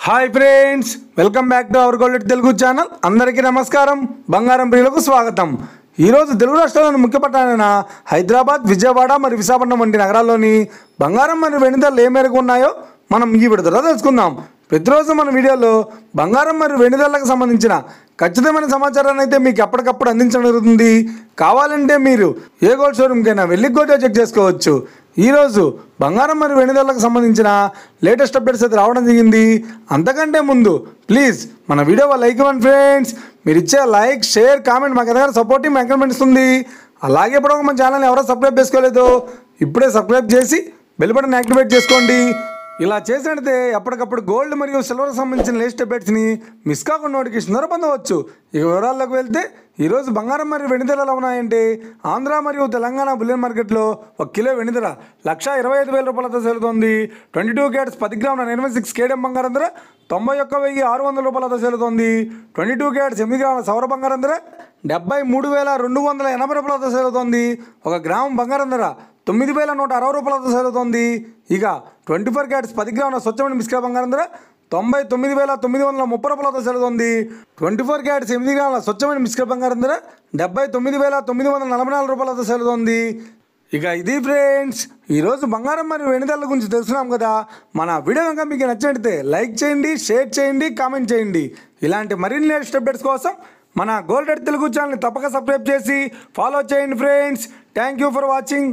Hi friends, welcome back to our gold Telugu channel. అందరికీ నమస్కారం. బంగారం ప్రియులకు స్వాగతం. ఈరోజు తెలుగు రాష్ట్రాల్లోని ముఖ్య పట్టణాలైన హైదరాబాద్, విజయవాడ మరియు విశాఖపట్నం వంటి నగరాల్లోని బంగారం మరియు వెండి ధరలు ఏ మేరకు ఉన్నాయో మనం ఈ విడతలో తెలుసుకుందాం. ప్రతిరోజు మన వీడియోలో బంగారం మరియు వెండి ధరలకు సంబంధించిన ఖచ్చితమైన సమాచారాన్ని అయితే మీకు ఎప్పటికప్పుడు అందించడం జరుగుతుంది. కావాలంటే మీరు ఏ గోల్డ్ షోరూమ్కైనా వెళ్ళి గోల్డ్ చెక్ చేసుకోవచ్చు. ఈరోజు బంగారం మరియు వెండి ధరలకు సంబంధించిన లేటెస్ట్ అప్డేట్స్ అయితే రావడం జరిగింది. అంతకంటే ముందు ప్లీజ్ మన వీడియో లైక్ ఇవ్వండి ఫ్రెండ్స్. మీరు ఇచ్చే లైక్, షేర్, కామెంట్ మాకు ఎదగారు సపోర్టివ్ ఎంకరేజ్మెంట్ ఇస్తుంది. అలాగే ఇప్పుడు మన ఛానల్ని ఎవరో సబ్స్క్రైబ్ చేసుకోలేదో ఇప్పుడే సబ్స్క్రైబ్ చేసి బెల్ బటన్ యాక్టివేట్ చేసుకోండి. ఇలా చేసినట్లయితే ఎప్పటికప్పుడు గోల్డ్ మరియు సిల్వర్కి సంబంధించిన లేటెస్ట్ అప్డేట్స్ని మిస్ కాకుండా నోటిఫికేషన్ ద్వారా పొందవచ్చు. ఇక వివరాల్లోకి వెళ్తే ఈరోజు బంగారం మరియు వెండి ధరలు ఎలా ఉన్నాయంటే, ఆంధ్ర మరియు తెలంగాణ బులియన్ మార్కెట్లో 1 కిలో వెండి ధర 1,25,000 రూపాయలతో సేలుతోంది. 22 క్యారెట్స్ 10 గ్రాముల 96 కేడియం బంగారం ధర 91,600 రూపాయలతో సేలుతోంది. 22 క్యారెట్స్ 8 గ్రాముల సౌర బంగారం ధర 73,280 రూపాయలతో సేలుతోంది. 1 గ్రాము బంగారం ధర 9,160 రూపాయలతో సేలుతోంది. ఇక 24 క్యారెట్స్ 10 గ్రాముల స్వచ్ఛమైన మిశ్రమ బంగారం ధర 99,930 రూపాయలతో సేలుతోంది. 24 క్యారెట్స్ 8 గ్రాముల స్వచ్ఛమైన మిశ్రమ బంగారం ధర 79,944 రూపాయలతో సేలుతోంది. ఇక ఇది ఫ్రెండ్స్, ఈరోజు బంగారం మరియు వెండి ధరల గురించి తెలుసుకున్నాం కదా. మన వీడియో కనుక మీకు నచ్చినట్లయితే లైక్ చేయండి, షేర్ చేయండి, కామెంట్ చేయండి. ఇలాంటి మరిన్ని లేటెస్ట్ అప్డేట్స్ కోసం మన గోల్డ్ తెలుగు ఛానల్ని తప్పక సబ్స్క్రైబ్ చేసి ఫాలో చేయండి friends. Thank you for watching.